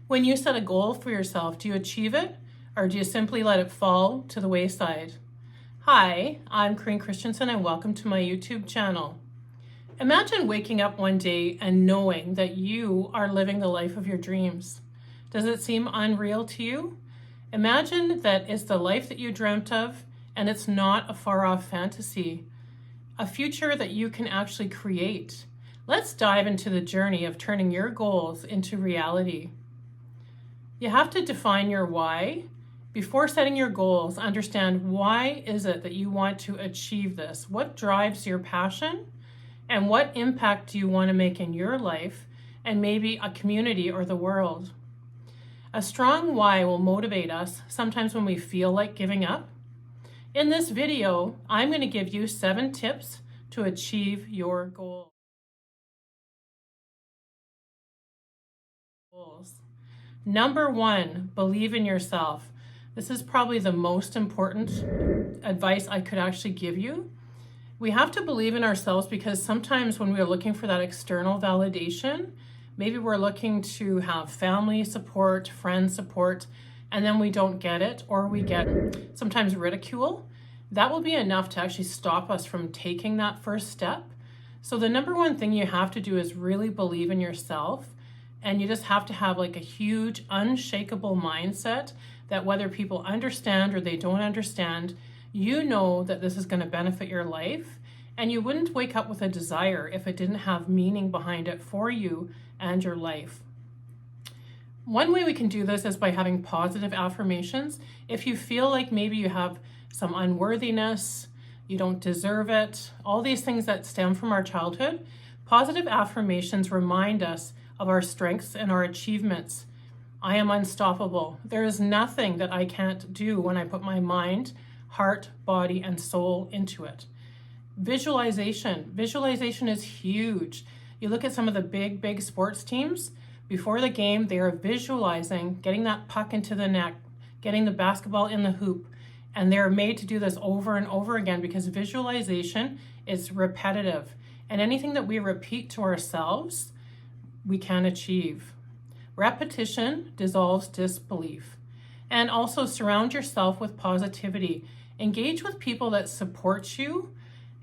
When you set a goal for yourself, do you achieve it or do you simply let it fall to the wayside? Hi, I'm Corinne Christensen and welcome to my YouTube channel. Imagine waking up one day and knowing that you are living the life of your dreams. Does it seem unreal to you? Imagine that it's the life that you dreamt of and it's not a far-off fantasy, a future that you can actually create. Let's dive into the journey of turning your goals into reality. You have to define your why. Before setting your goals, understand why is it that you want to achieve this? What drives your passion? And what impact do you want to make in your life and maybe a community or the world? A strong why will motivate us sometimes when we feel like giving up. In this video, I'm going to give you 7 tips to achieve your goals. Number 1, believe in yourself. This is probably the most important advice I could actually give you. We have to believe in ourselves because sometimes when we're looking for that external validation, maybe we're looking to have family support, friend support, and then we don't get it, or we get sometimes ridicule. That will be enough to actually stop us from taking that first step. So the number 1 thing you have to do is really believe in yourself. And you just have to have like a huge, unshakable mindset that whether people understand or they don't understand, you know that this is going to benefit your life. And you wouldn't wake up with a desire if it didn't have meaning behind it for you and your life. One way we can do this is by having positive affirmations. If you feel like maybe you have some unworthiness, you don't deserve it, all these things that stem from our childhood, positive affirmations remind us of our strengths and our achievements. I am unstoppable. There is nothing that I can't do when I put my mind, heart, body, and soul into it. Visualization. Visualization is huge. You look at some of the big sports teams, before the game, they are visualizing getting that puck into the net, getting the basketball in the hoop, and they're made to do this over and over again because visualization is repetitive. And anything that we repeat to ourselves, we can achieve. Repetition dissolves disbelief. And also surround yourself with positivity. Engage with people that support you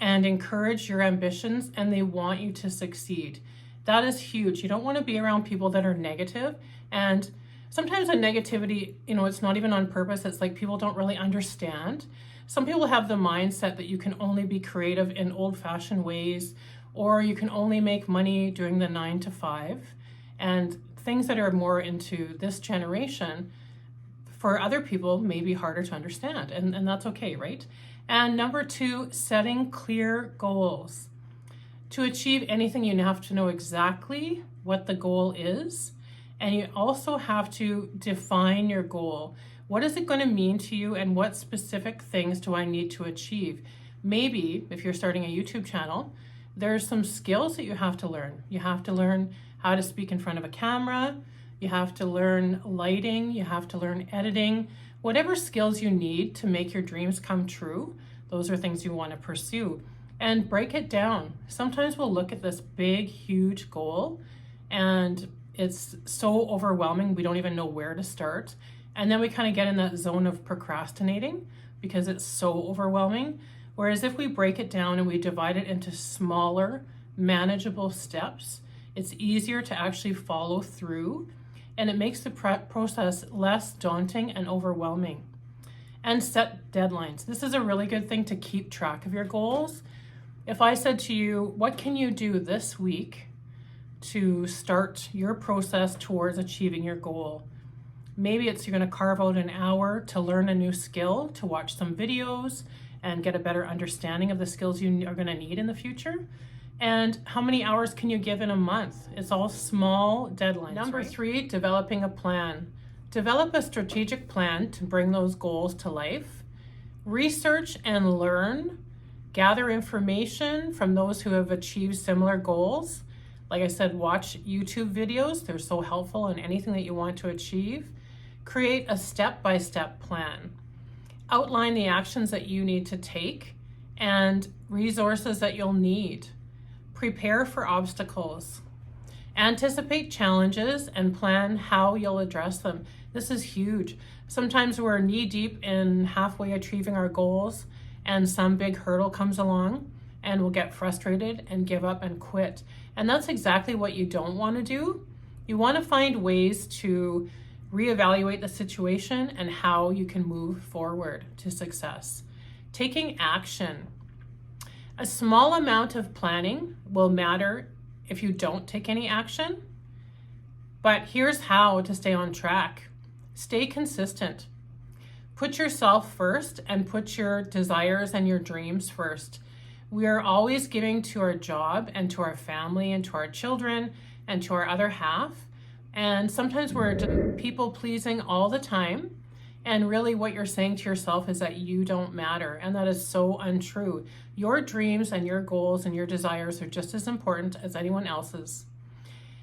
and encourage your ambitions and they want you to succeed. That is huge. You don't want to be around people that are negative. And sometimes the negativity, it's not even on purpose. It's like people don't really understand. Some people have the mindset that you can only be creative in old-fashioned ways, or you can only make money doing the 9 to 5. And things that are more into this generation, for other people, may be harder to understand. And that's okay, right? And number 2, setting clear goals. To achieve anything, you have to know exactly what the goal is. And you also have to define your goal. What is it going to mean to you and what specific things do I need to achieve? Maybe if you're starting a YouTube channel, there's some skills that you have to learn. You have to learn how to speak in front of a camera. You have to learn lighting. You have to learn editing. Whatever skills you need to make your dreams come true, those are things you want to pursue. And break it down. Sometimes we'll look at this big, huge goal and it's so overwhelming we don't even know where to start. And then we kind of get in that zone of procrastinating because it's so overwhelming. Whereas if we break it down and we divide it into smaller, manageable steps, it's easier to actually follow through and it makes the process less daunting and overwhelming. And set deadlines. This is a really good thing to keep track of your goals. If I said to you, what can you do this week to start your process towards achieving your goal? Maybe it's you're going to carve out an hour to learn a new skill, to watch some videos, and get a better understanding of the skills you are going to need in the future. And how many hours can you give in a month? It's all small deadlines. Number 3, developing a plan. Develop a strategic plan to bring those goals to life. Research and learn. Gather information from those who have achieved similar goals. Like I said, watch YouTube videos. They're so helpful in anything that you want to achieve. Create a step-by-step plan. Outline the actions that you need to take and resources that you'll need. Prepare for obstacles. Anticipate challenges and plan how you'll address them. This is huge. Sometimes we're knee deep in halfway achieving our goals and some big hurdle comes along and we'll get frustrated and give up and quit. And that's exactly what you don't want to do. You want to find ways to reevaluate the situation and how you can move forward to success. Taking action. A small amount of planning will matter if you don't take any action. But here's how to stay on track. Stay consistent. Put yourself first and put your desires and your dreams first. We are always giving to our job and to our family and to our children and to our other half. And sometimes we're people pleasing all the time. And really what you're saying to yourself is that you don't matter. And that is so untrue. Your dreams and your goals and your desires are just as important as anyone else's.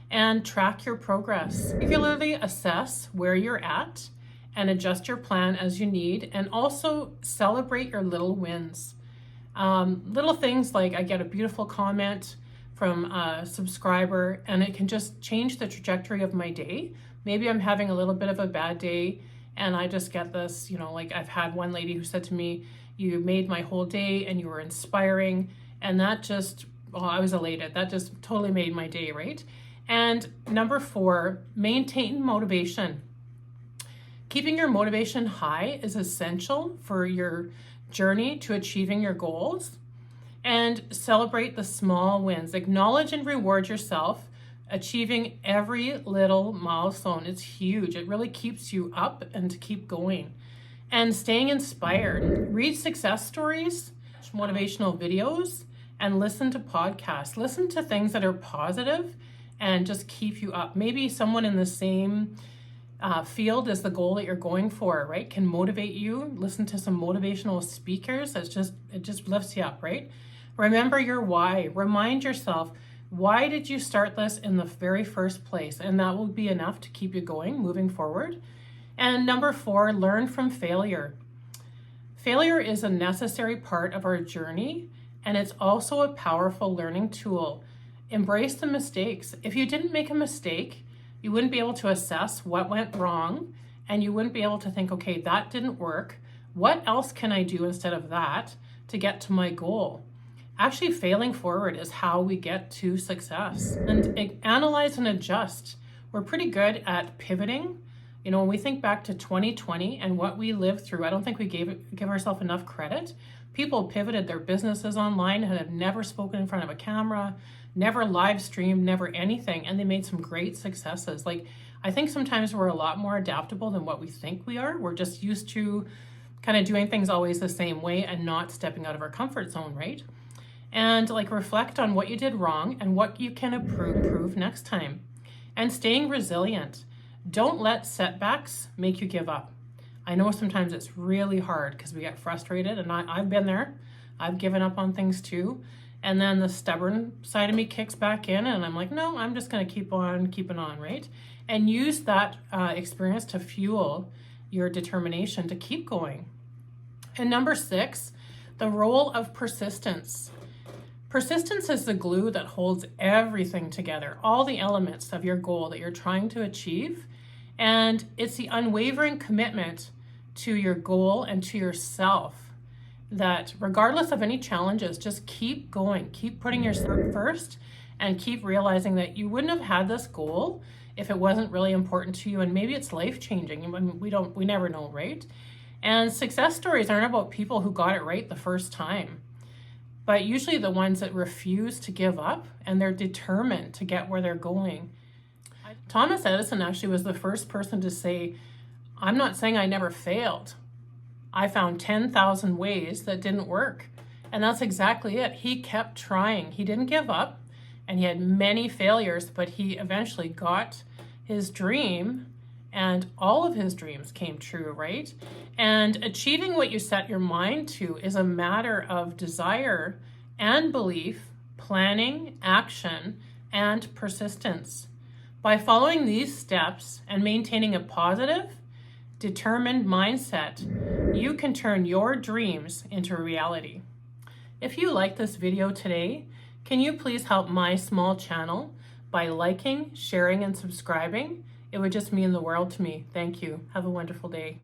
And track your progress. Regularly assess where you're at and adjust your plan as you need. And also celebrate your little wins. Little things like I get a beautiful comment from a subscriber and it can just change the trajectory of my day. Maybe I'm having a little bit of a bad day and I just get this, like I've had one lady who said to me, you made my whole day and you were inspiring. And that just, I was elated. That just totally made my day, right? And number 4, maintain motivation. Keeping your motivation high is essential for your journey to achieving your goals. And celebrate the small wins. Acknowledge and reward yourself. Achieving every little milestone, it's huge. It really keeps you up and to keep going. And staying inspired. Read success stories, motivational videos, and listen to podcasts. Listen to things that are positive and just keep you up. Maybe someone in the same field as the goal that you're going for, right, can motivate you. Listen to some motivational speakers. It just lifts you up, right? Remember your why. Remind yourself, why did you start this in the very first place? And that will be enough to keep you going, moving forward. And number 4, learn from failure. Failure is a necessary part of our journey, and it's also a powerful learning tool. Embrace the mistakes. If you didn't make a mistake, you wouldn't be able to assess what went wrong, and you wouldn't be able to think, okay, that didn't work. What else can I do instead of that to get to my goal? Actually, failing forward is how we get to success. And analyze and adjust. We're pretty good at pivoting. When we think back to 2020 and what we lived through, I don't think we give ourselves enough credit. People pivoted their businesses online and have never spoken in front of a camera, never live streamed, never anything, and they made some great successes. I think sometimes we're a lot more adaptable than what we think we are. We're just used to kind of doing things always the same way and not stepping out of our comfort zone, right? And reflect on what you did wrong and what you can improve next time. And staying resilient. Don't let setbacks make you give up. I know sometimes it's really hard because we get frustrated, and I've been there. I've given up on things too. And then the stubborn side of me kicks back in and I'm like, no, I'm just going to keep on keeping on, right? And use that experience to fuel your determination to keep going. And number 6, the role of persistence. Persistence is the glue that holds everything together, all the elements of your goal that you're trying to achieve. And it's the unwavering commitment to your goal and to yourself that regardless of any challenges, just keep going, keep putting yourself first, and keep realizing that you wouldn't have had this goal if it wasn't really important to you. And maybe it's life-changing. I mean, we never know, right? And success stories aren't about people who got it right the first time, but usually the ones that refuse to give up and they're determined to get where they're going. Thomas Edison actually was the first person to say, I'm not saying I never failed. I found 10,000 ways that didn't work. And that's exactly it. He kept trying. He didn't give up, and he had many failures, but he eventually got his dream, and all of his dreams came true, right? And achieving what you set your mind to is a matter of desire and belief, planning, action, and persistence. By following these steps and maintaining a positive, determined mindset, you can turn your dreams into reality. If you like this video today, can you please help my small channel by liking, sharing, and subscribing. It would just mean the world to me. Thank you. Have a wonderful day.